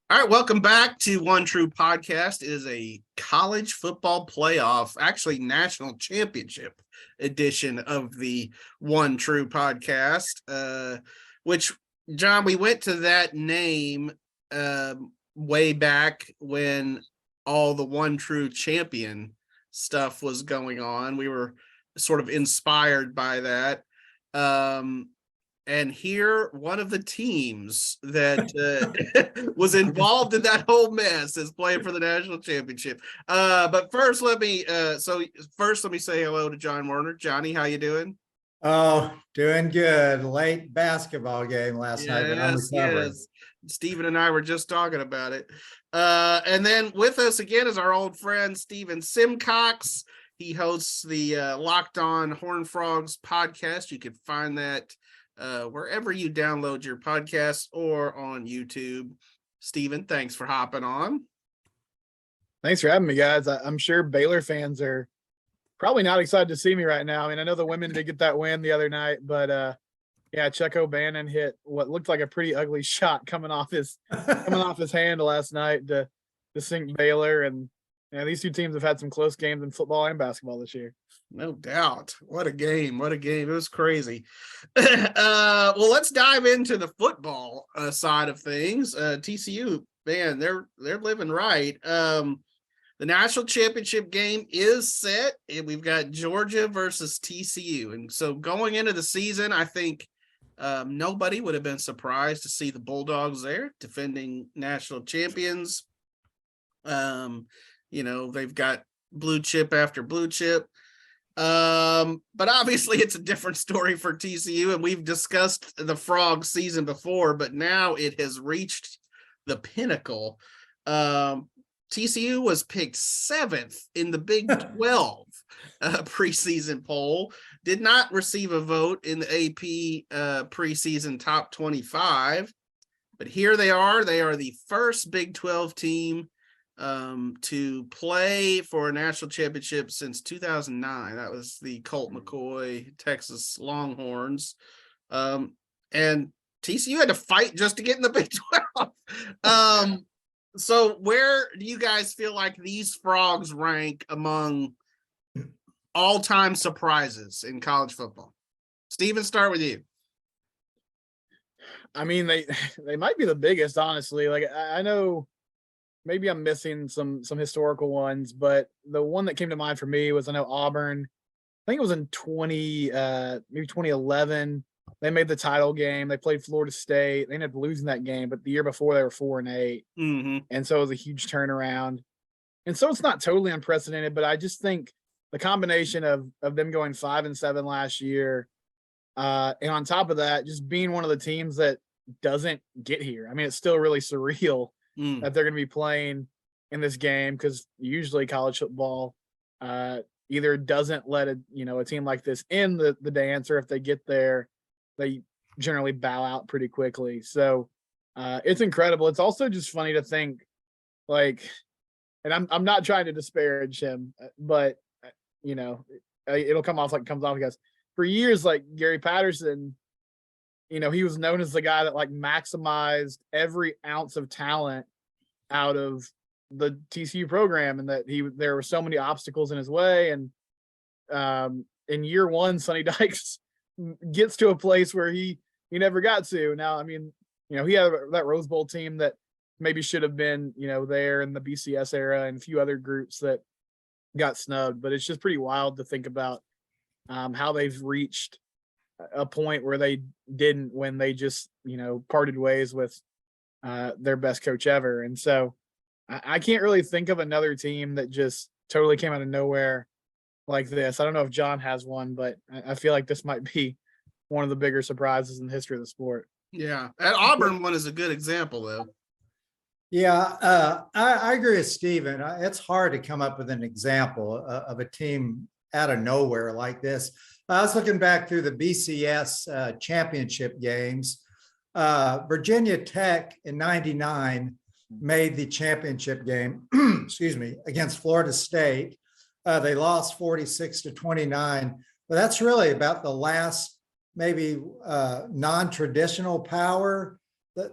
All right, welcome back to One True Podcast. It is a college football playoff, actually national championship edition of the One True Podcast, which, John, we went to that name way back when all the One True Champion stuff was going on. We were sort of inspired by that. And here, one of the teams that was involved in that whole mess is playing for the national championship. But first, let me say hello to John Werner. Johnny, how you doing? Oh, doing good. Late basketball game last night, but I'm recovering. Yes. Stephen and I were just talking about it. And then with us again is our old friend Stephen Simcox. He hosts the Locked On Horned Frogs podcast. You can find that wherever you download your podcasts or on YouTube. Stephen, thanks for hopping on. Thanks for having me, guys. I'm sure Baylor fans are probably not excited to see me right now. I mean, I know the women did get that win the other night, but yeah, Chuck O'Bannon hit what looked like a pretty ugly shot coming off his hand last night to sink Baylor. And these two teams have had some close games in football and basketball this year. No doubt. What a game. It was crazy. Well, let's dive into the football side of things. TCU, man, they're living right. The national championship game is set, and we've got Georgia versus TCU. And so going into the season, I think nobody would have been surprised to see the Bulldogs there defending national champions. They've got blue chip after blue chip. But obviously it's a different story for TCU, and we've discussed the Frog season before, but now it has reached the pinnacle. TCU was picked 7th in the Big 12 preseason poll, did not receive a vote in the AP preseason top 25, but here they are. They are the first Big 12 team to play for a national championship since 2009. That was the Colt McCoy Texas Longhorns. And TCU had to fight just to get in the Big 12. So where do you guys feel like these Frogs rank among all-time surprises in college football? Steven, start with you. I mean, they might be the biggest, honestly. Like, I know maybe I'm missing some historical ones, but the one that came to mind for me was, I know Auburn, I think it was in 2011. They made the title game. They played Florida State. They ended up losing that game, but the year before they were 4-8. Mm-hmm. And so it was a huge turnaround. And so it's not totally unprecedented, but I just think the combination of them going 5-7 last year, and on top of that, just being one of the teams that doesn't get here. I mean, it's still really surreal that they're going to be playing in this game, because usually college football either doesn't let a team like this in the dance, or if they get there, they generally bow out pretty quickly. So it's incredible. It's also just funny to think, like, and I'm not trying to disparage him, but it'll come off like it comes off, because for years, like Gary Patterson, he was known as the guy that like maximized every ounce of talent out of the TCU program, and that there were so many obstacles in his way. And in year one, Sonny Dykes gets to a place where he never got to. Now, I mean, he had that Rose Bowl team that maybe should have been, there in the BCS era, and a few other groups that got snubbed. But it's just pretty wild to think about how they've reached a point where they didn't, when they just, parted ways with their best coach ever. And so I can't really think of another team that just totally came out of nowhere like this. I don't know if John has one, but I feel like this might be one of the bigger surprises in the history of the sport. Yeah. That Auburn one is a good example, though. Yeah, I agree with Stephen. It's hard to come up with an example of a team out of nowhere like this. I was looking back through the BCS championship games. Virginia Tech in '99 made the championship game, against Florida State. They lost 46-29, but that's really about the last maybe non-traditional power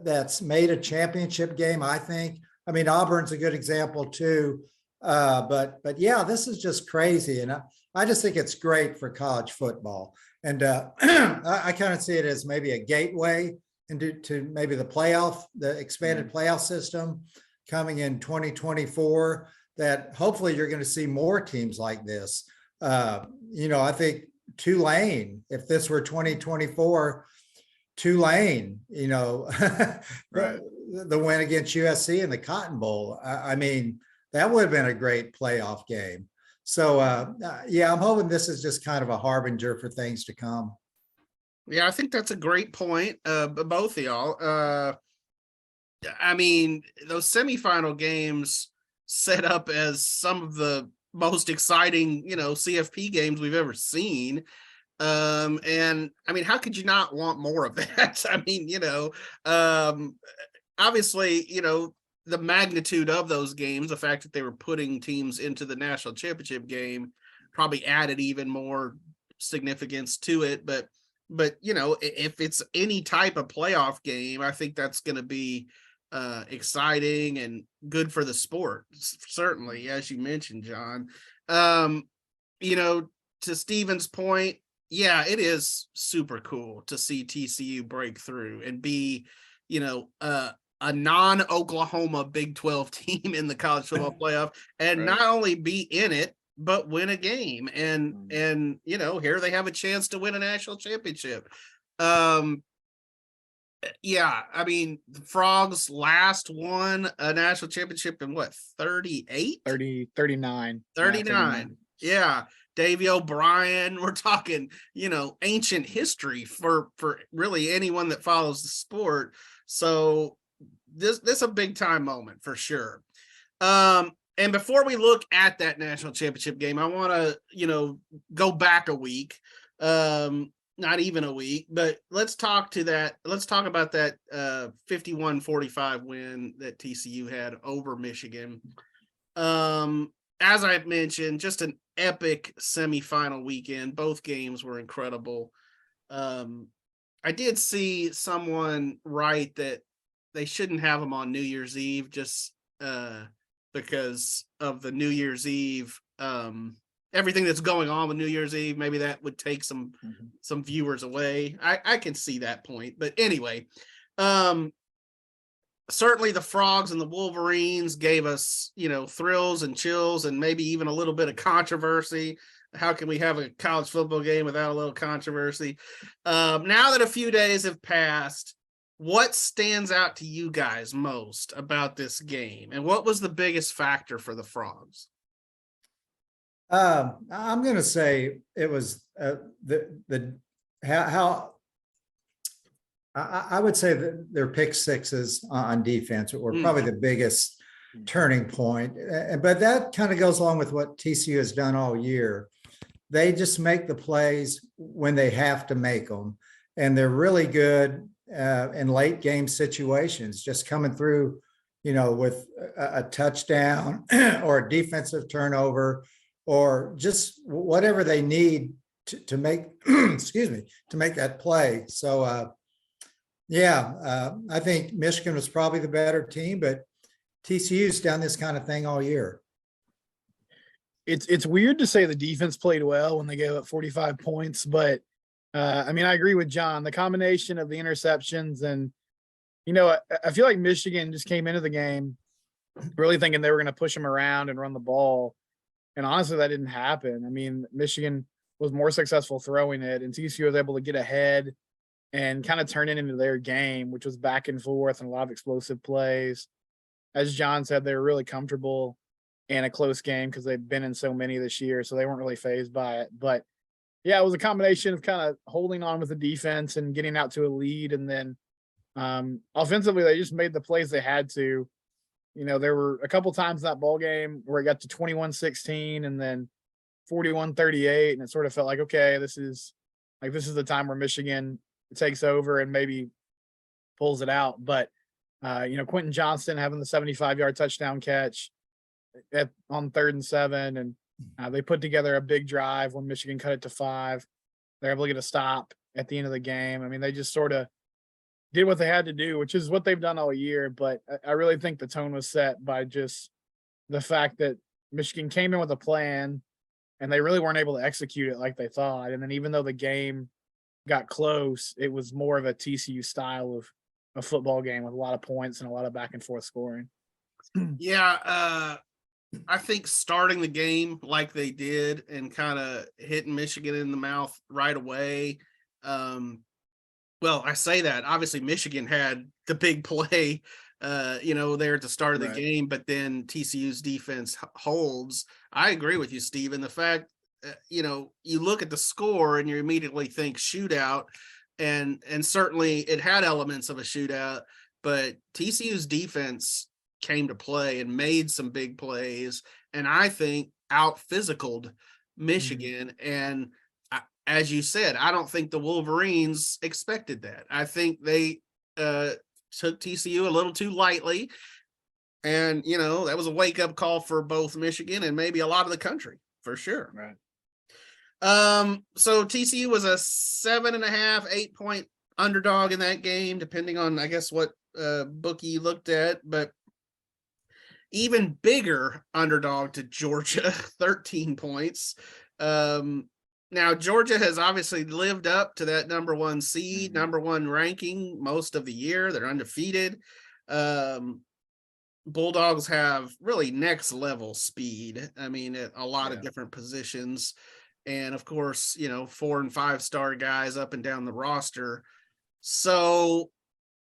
that's made a championship game, I think. I mean, Auburn's a good example too. But yeah, this is just crazy. And I just think it's great for college football. And I kind of see it as maybe a gateway into maybe the expanded playoff system coming in 2024, that hopefully you're going to see more teams like this. I think Tulane, if this were 2024, Tulane, Right. the win against USC in the Cotton Bowl. I mean, that would have been a great playoff game. So, yeah, I'm hoping this is just kind of a harbinger for things to come. Yeah, I think that's a great point. Both of y'all. I mean, those semifinal games set up as some of the most exciting, CFP games we've ever seen. And I mean, how could you not want more of that? I mean, obviously, the magnitude of those games, the fact that they were putting teams into the national championship game probably added even more significance to it. But if it's any type of playoff game, I think that's going to be exciting and good for the sport, certainly, as you mentioned, John. To Stephen's point, yeah, it is super cool to see TCU break through and be, a non-Oklahoma Big 12 team in the college football playoff, and Right. not only be in it, but win a game. And here they have a chance to win a national championship. Yeah, I mean, the Frogs last won a national championship in what, 38? 39. 39. Yeah. Davey O'Brien. We're talking, ancient history for really anyone that follows the sport. So this is a big time moment for sure. And before we look at that national championship game, I want to, go back a week. Not even a week, but let's talk about that 51-45 win that TCU had over Michigan. As I mentioned, just an epic semifinal weekend. Both games were incredible. I did see someone write that they shouldn't have them on New Year's Eve just because of the New Year's Eve everything that's going on with New Year's Eve. Maybe that would take some viewers away. I can see that point. But anyway, certainly the Frogs and the Wolverines gave us, thrills and chills and maybe even a little bit of controversy. How can we have a college football game without a little controversy? Now that a few days have passed, what stands out to you guys most about this game? And what was the biggest factor for the Frogs? I'm going to say it was how I would say that their pick sixes on defense were probably the biggest turning point. But that kind of goes along with what TCU has done all year. They just make the plays when they have to make them. And they're really good in late game situations, just coming through, with a touchdown or a defensive turnover, or just whatever they need to make, to make that play. So, I think Michigan was probably the better team, but TCU's done this kind of thing all year. It's weird to say the defense played well when they gave up 45 points, but I agree with John. The combination of the interceptions and, I feel like Michigan just came into the game really thinking they were going to push them around and run the ball. And honestly, that didn't happen. Michigan was more successful throwing it, and TCU was able to get ahead and kind of turn it into their game, which was back and forth and a lot of explosive plays. As John said, they were really comfortable in a close game because they've been in so many this year, so they weren't really fazed by it. But yeah, it was a combination of kind of holding on with the defense and getting out to a lead, and then offensively, they just made the plays they had to. There were a couple times in that ball game where it got to 21-16 and then 41-38, and it sort of felt like, okay, this is the time where Michigan takes over and maybe pulls it out. But Quentin Johnston having the 75-yard touchdown catch on 3rd and 7, and they put together a big drive when Michigan cut it to 5. They're able to get a stop at the end of the game. They just sort of did what they had to do, which is what they've done all year. But I really think the tone was set by just the fact that Michigan came in with a plan and they really weren't able to execute it like they thought. And then even though the game got close, it was more of a TCU style of a football game with a lot of points and a lot of back and forth scoring. Yeah, I think starting the game like they did and kind of hitting Michigan in the mouth right away. Well, I say that obviously Michigan had the big play, there at the start of the game, but then TCU's defense holds. I agree with you, Stephen. The fact, you look at the score and you immediately think shootout, and certainly it had elements of a shootout, but TCU's defense came to play and made some big plays, and I think out physicaled Michigan. And as you said, I don't think the Wolverines expected that. I think they took TCU a little too lightly, and that was a wake-up call for both Michigan and maybe a lot of the country, for sure. Right. So TCU was a 7.5, 8-point underdog in that game, depending on, I guess, what bookie you looked at, but even bigger underdog to Georgia, 13 points. Now, Georgia has obviously lived up to that number one seed, number one ranking most of the year. They're undefeated. Bulldogs have really next level speed. I mean, at a lot of different positions. And of course, 4 and 5 star guys up and down the roster. So,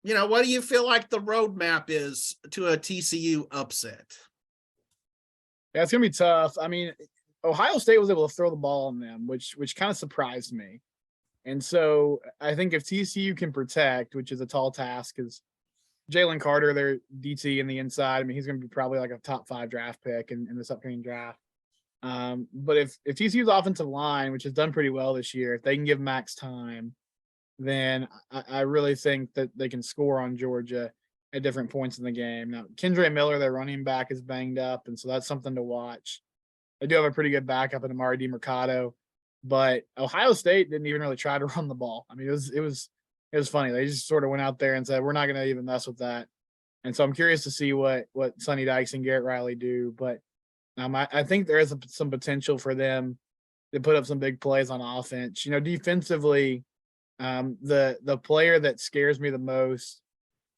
what do you feel like the roadmap is to a TCU upset? Yeah, it's going to be tough. I mean, Ohio State was able to throw the ball on them, which kind of surprised me. And so I think if TCU can protect, which is a tall task, because Jalen Carter, their DT in the inside, I mean, he's going to be probably like a top 5 draft pick in this upcoming draft. But if TCU's offensive line, which has done pretty well this year, if they can give Max time, then I really think that they can score on Georgia at different points in the game. Now, Kendre Miller, their running back, is banged up, and so that's something to watch. They do have a pretty good backup in Amari DiMercato, but Ohio State didn't even really try to run the ball. I mean, it was funny. They just sort of went out there and said, we're not going to even mess with that. And so I'm curious to see what Sonny Dykes and Garrett Riley do. But I think there is some potential for them to put up some big plays on offense. Defensively, the player that scares me the most,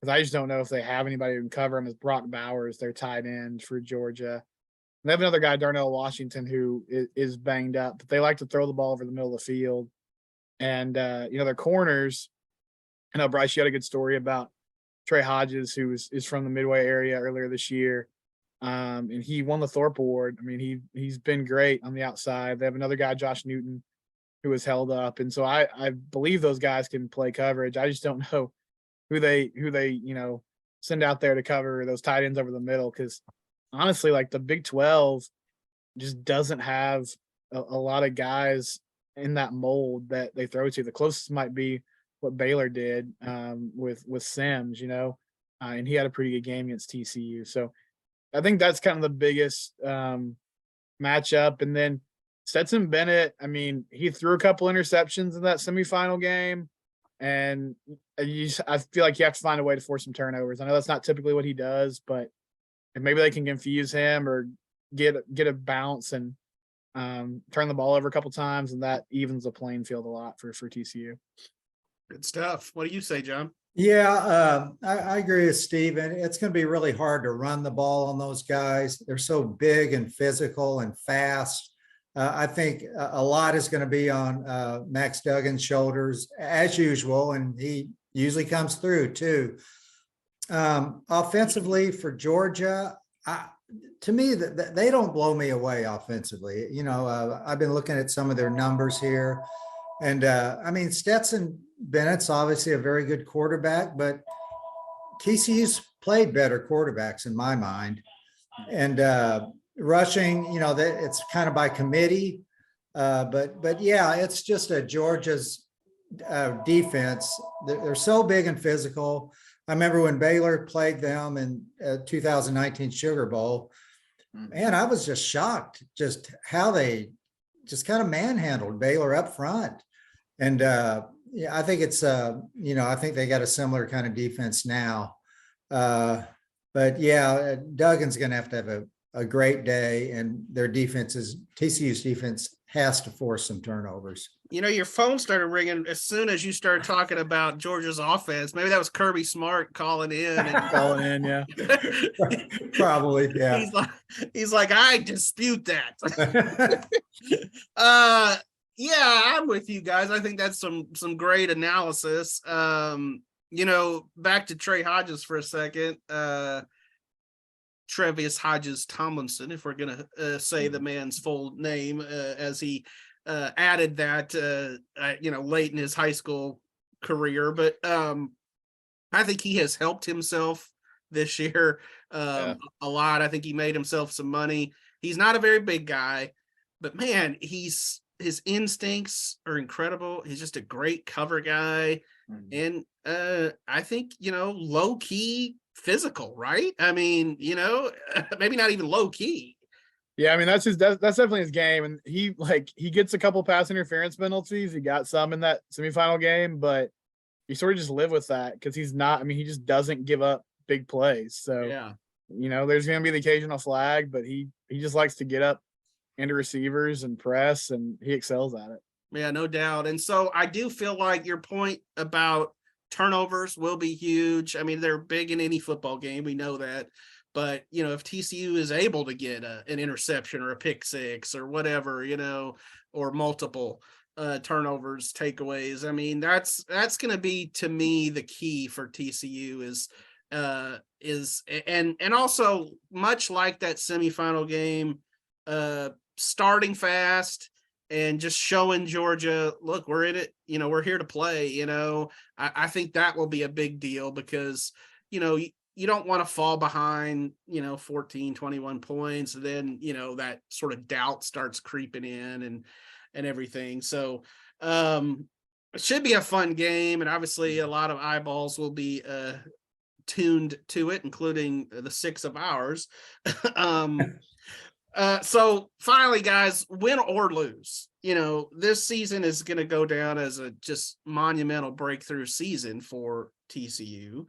because I just don't know if they have anybody who can cover him, is Brock Bowers, their tight end for Georgia. They have another guy, Darnell Washington, who is banged up, but they like to throw the ball over the middle of the field. And, their corners, I know, Brice, you had a good story about Trey Hodges, who is from the Midway area earlier this year. And he won the Thorpe Award. I mean, he's been great on the outside. They have another guy, Josh Newton, who was held up. And so I believe those guys can play coverage. I just don't know who they send out there to cover those tight ends over the middle, because honestly, like, the Big 12 just doesn't have a lot of guys in that mold that they throw to. The closest might be what Baylor did with Sims, and he had a pretty good game against TCU. So I think that's kind of the biggest matchup. And then Stetson Bennett, I mean, he threw a couple interceptions in that semifinal game, and I feel like you have to find a way to force some turnovers. I know that's not typically what he does, but if maybe they can confuse him or get a bounce and turn the ball over a couple times, and that evens the playing field a lot for TCU. Good stuff. What do you say, John? Yeah, I agree with Stephen. It's going to be really hard to run the ball on those guys. They're so big and physical and fast. I think a lot is going to be on Max Duggan's shoulders, as usual, and he usually comes through too. Offensively for Georgia, to me, they don't blow me away offensively. I've been looking at some of their numbers here, and I mean, Stetson Bennett's obviously a very good quarterback, but TCU's played better quarterbacks in my mind. And rushing, it's kind of by committee, but yeah, it's just Georgia's defense. They're so big and physical. I remember when Baylor played them in 2019 Sugar Bowl, man, I was just shocked just how they just kind of manhandled Baylor up front. And, Yeah, I think it's I think they got a similar kind of defense now. But yeah, Duggan's going to have a great day, and TCU's defense has to force some turnovers. Your phone started ringing as soon as you started talking about Georgia's offense. Maybe that was Kirby Smart calling in. Yeah. Probably, yeah. He's like, I dispute that. Yeah, I'm with you guys. I think that's some great analysis. Back to Trey Hodges for a second. Trevius Hodges Tomlinson, if we're gonna say the man's full name, as he added that late in his high school career. But I think he has helped himself this year a lot. I think he made himself some money. He's not a very big guy, but man, his instincts are incredible. He's just a great cover guy. And I think, low key physical, right? I mean, maybe not even low key. Yeah, I mean, that's definitely his game. And he gets a couple pass interference penalties. He got some in that semifinal game, but you sort of just live with that because he just doesn't give up big plays. So, yeah, there's going to be the occasional flag, but he just likes to get up into receivers and press, and he excels at it. Yeah, no doubt. And so I do feel like your point about turnovers will be huge. I mean, they're big in any football game. We know that. But, if TCU is able to get an interception or a pick six or whatever, or multiple turnovers, takeaways, I mean, that's going to be, to me, the key for TCU and also much like that semifinal game, starting fast and just showing Georgia, look, we're in it, we're here to play. I think that will be a big deal because, you don't want to fall behind, 14, 21 points. And then, that sort of doubt starts creeping in and everything. So it should be a fun game. And obviously a lot of eyeballs will be tuned to it, including the 6 of ours. So finally, guys, win or lose, this season is going to go down as a just monumental breakthrough season for TCU.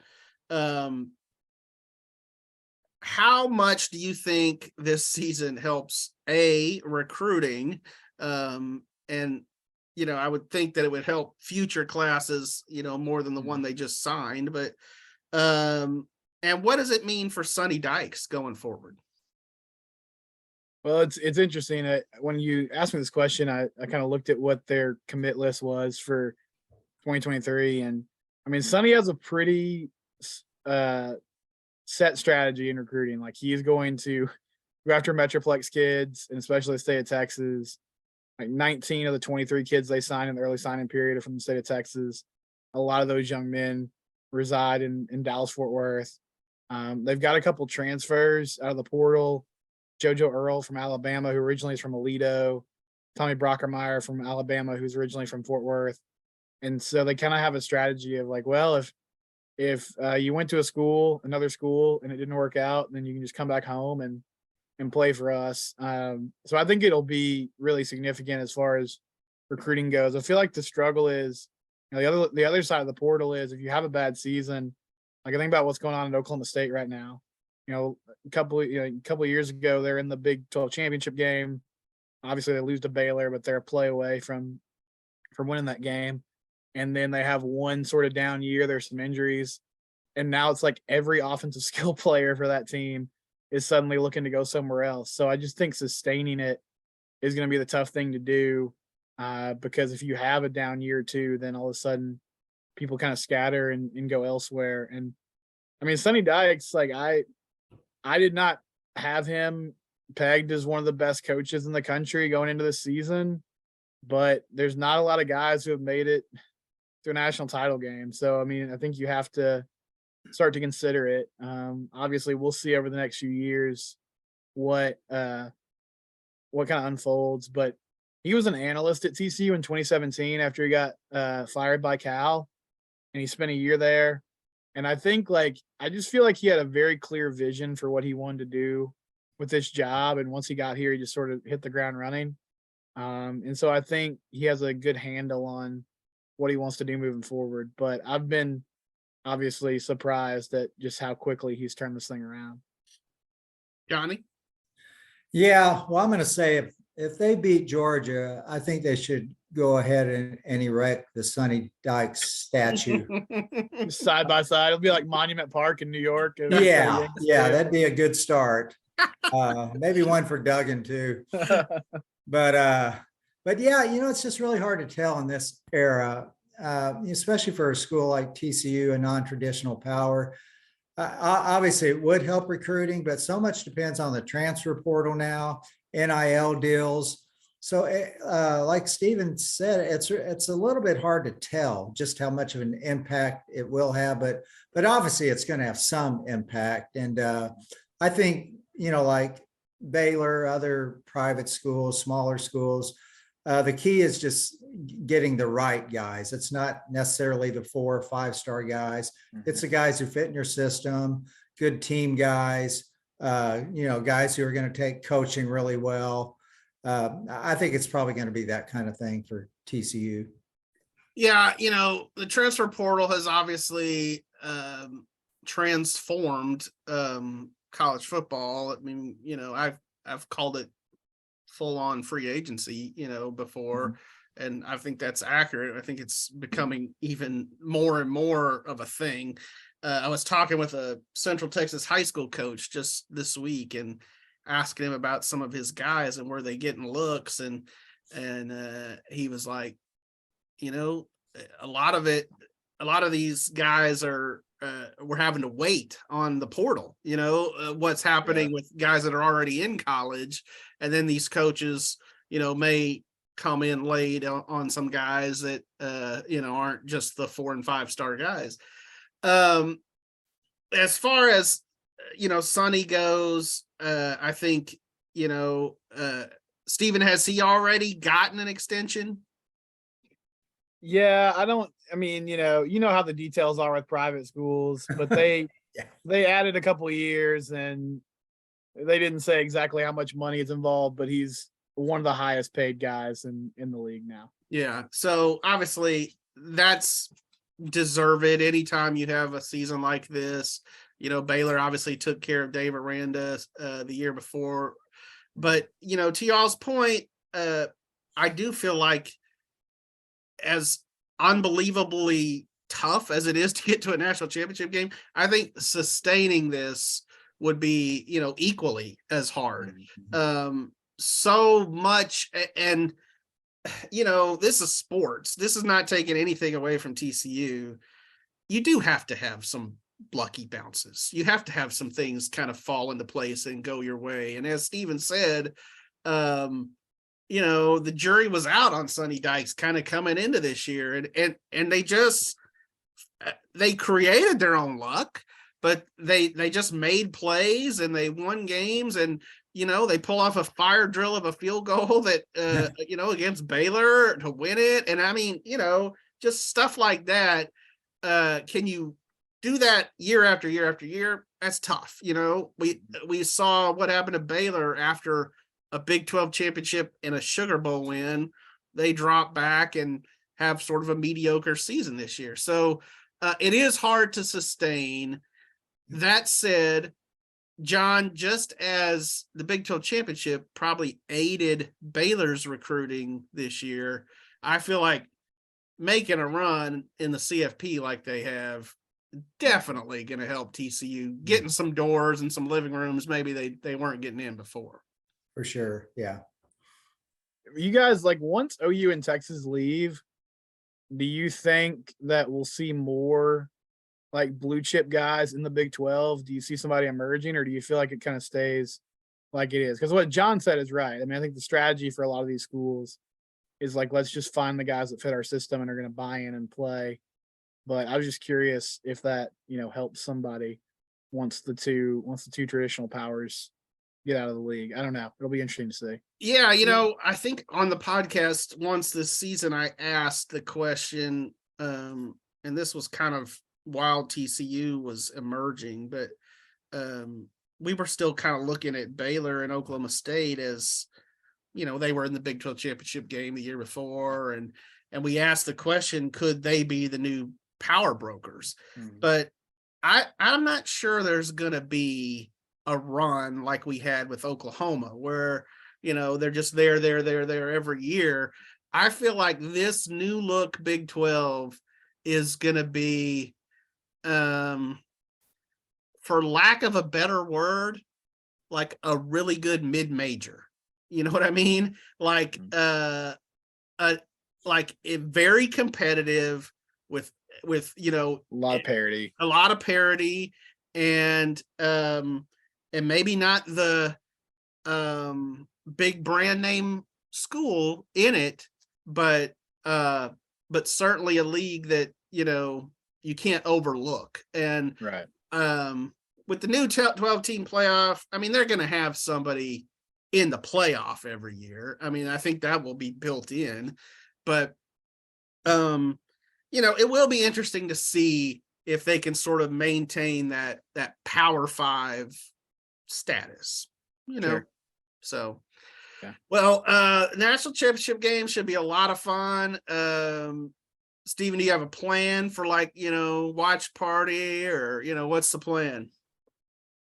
How much do you think this season helps recruiting? And, I would think that it would help future classes, more than the one they just signed, but, and what does it mean for Sonny Dykes going forward? Well, it's interesting. When you asked me this question, I kind of looked at what their commit list was for 2023. And I mean, Sonny has a pretty set strategy in recruiting. Like, he is going to go after Metroplex kids, and especially the state of Texas. Like 19 of the 23 kids they signed in the early signing period are from the state of Texas. A lot of those young men reside in Dallas-Fort Worth. They've got a couple transfers out of the portal. JoJo Earl from Alabama, who originally is from Aledo. Tommy Brockermeyer from Alabama, who's originally from Fort Worth. And so they kind of have a strategy of like, well, if you went to another school, and it didn't work out, then you can just come back home and play for us. So I think it'll be really significant as far as recruiting goes. I feel like the struggle is, the other side of the portal is, if you have a bad season, like I think about what's going on at Oklahoma State right now. A couple of years ago, they're in the Big 12 championship game. Obviously, they lose to Baylor, but they're a play away from winning that game. And then they have one sort of down year. There's some injuries. And now it's like every offensive skill player for that team is suddenly looking to go somewhere else. So I just think sustaining it is going to be the tough thing to do, because if you have a down year or two, then all of a sudden people kind of scatter and go elsewhere. And I mean, Sonny Dykes, like I did not have him pegged as one of the best coaches in the country going into the season, but there's not a lot of guys who have made it to a national title game. So, I mean, I think you have to start to consider it. Obviously, we'll see over the next few years what kind of unfolds, but he was an analyst at TCU in 2017 after he got fired by Cal, and he spent a year there. And I think, I just feel like he had a very clear vision for what he wanted to do with this job. And once he got here, he just sort of hit the ground running. And so I think he has a good handle on what he wants to do moving forward. But I've been obviously surprised at just how quickly he's turned this thing around. Johnny? Yeah, well, I'm going to say if they beat Georgia, I think they should go ahead and erect the Sonny Dykes statue. Side by side, it'll be like Monument Park in New York. Yeah, that'd be a good start. Maybe one for Duggan too. But yeah, it's just really hard to tell in this era, especially for a school like TCU, a non-traditional power. Obviously, it would help recruiting, but so much depends on the transfer portal now, NIL deals. So, like Stephen said, it's a little bit hard to tell just how much of an impact it will have, but obviously it's going to have some impact. And I think, like Baylor, other private schools, smaller schools, the key is just getting the right guys. It's not necessarily the 4 or 5-star guys. It's the guys who fit in your system, good team guys, guys who are going to take coaching really well. I think it's probably going to be that kind of thing for TCU. Yeah, the transfer portal has obviously transformed college football. I mean, I've called it full-on free agency, before, and I think that's accurate. I think it's becoming even more and more of a thing. I was talking with a Central Texas high school coach just this week and asking him about some of his guys and where they getting looks, and he was like, a lot of these guys are we're having to wait on the portal, what's happening with guys that are already in college. And then these coaches, may come in late on some guys that, aren't just the 4 and 5-star guys. As far as, Sonny goes, I think, Stephen, has he already gotten an extension? Yeah, I mean, how the details are with private schools, but they added a couple of years and they didn't say exactly how much money is involved, but he's one of the highest paid guys in the league now. Yeah. So obviously that's deserved. Anytime you have a season like this, Baylor obviously took care of Dave Aranda the year before, but to y'all's point, I do feel like, as unbelievably tough as it is to get to a national championship game, I think sustaining this would be, equally as hard. So much. And, this is sports. This is not taking anything away from TCU. You do have to have some lucky bounces. You have to have some things kind of fall into place and go your way. And as Stephen said, the jury was out on Sonny Dykes kind of coming into this year, and they created their own luck, but they just made plays and they won games, and they pull off a fire drill of a field goal that against Baylor to win it. And I mean, just stuff like that. Can you do that year after year after year? That's tough. We saw what happened to Baylor after a Big 12 championship and a Sugar Bowl win. They drop back and have sort of a mediocre season this year. So it is hard to sustain. That said, John, just as the Big 12 championship probably aided Baylor's recruiting this year, I feel like making a run in the CFP like they have definitely going to help TCU getting some doors and some living rooms maybe they weren't getting in before. For sure. Yeah. You guys, like, once OU and Texas leave, do you think that we'll see more like blue chip guys in the Big 12? Do you see somebody emerging, or do you feel like it kind of stays like it is? Because what John said is right. I mean, I think the strategy for a lot of these schools is like, let's just find the guys that fit our system and are going to buy in and play. But I was just curious if that, helps somebody once the two traditional powers get out of the league. I don't know. It'll be interesting to see. Yeah, I think on the podcast once this season, I asked the question, and this was kind of while TCU was emerging, but we were still kind of looking at Baylor and Oklahoma State as, they were in the Big 12 championship game the year before, and and we asked the question, could they be the new power brokers? Mhm. But I'm not sure there's going to be a run like we had with Oklahoma, where, they're just there every year. I feel like this new look Big 12 is going to be, for lack of a better word, like a really good mid-major. You know what I mean? Like, very competitive with A lot of parity. and maybe not the big brand name school in it, but certainly a league that you can't overlook. And Right. with the new 12 team playoff, I mean, they're going to have somebody in the playoff every year. I mean, I think that will be built in, but it will be interesting to see if they can sort of maintain that Power 5 status, Sure. So, yeah. Well, national championship game should be a lot of fun. Stephen, do you have a plan for watch party, or, what's the plan?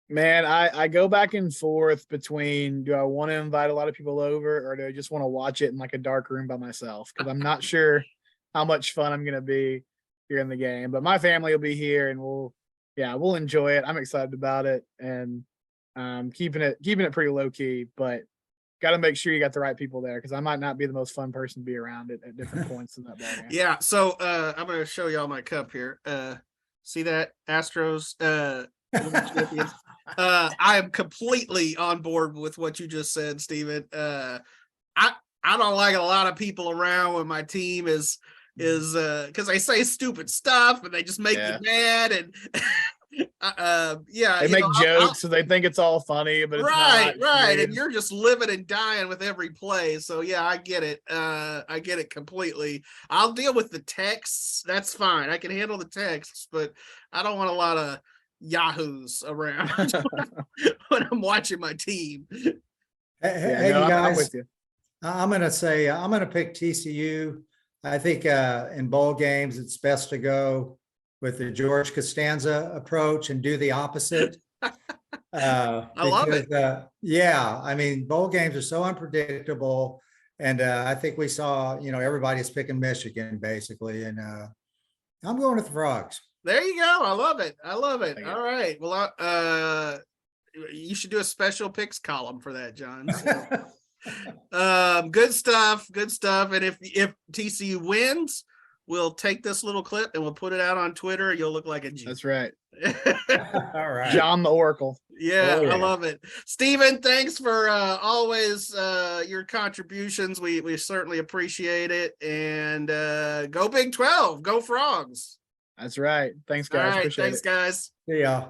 Man, I go back and forth between, do I want to invite a lot of people over, or do I just want to watch it in like a dark room by myself? Because I'm not sure how much fun I'm going to be here in the game, but my family will be here and we'll enjoy it. I'm excited about it, and keeping it pretty low key, but got to make sure you got the right people there, because I might not be the most fun person to be around it at different points in that ball game. Yeah. So I'm going to show y'all my cup here. See that Astros champions? I am completely on board with what you just said, Stephen. I don't like a lot of people around when my team is because they say stupid stuff and they just make you mad, and they make jokes, so they think it's all funny, but it's not. Right, and you're just living and dying with every play. So yeah, I get it. I get it completely. I'll deal with the texts. That's fine. I can handle the texts, but I don't want a lot of yahoos around when I'm watching my team. Hey, you guys, I'm with you. I'm going to pick TCU. I think in bowl games, it's best to go with the George Costanza approach and do the opposite. I love it. Yeah, I mean, bowl games are so unpredictable. And I think we saw, everybody's picking Michigan basically. And I'm going with the Frogs. There you go. I love it. All right. Well, you should do a special picks column for that, John. So. Good stuff. And if TCU wins, we'll take this little clip and we'll put it out on Twitter. You'll look like a G. That's right. All right. John the Oracle. Yeah, I love it. Stephen, thanks for always your contributions. We certainly appreciate it. And go Big 12. Go Frogs. That's right. Thanks, guys. All right. Appreciate Thanks, it. guys. See ya.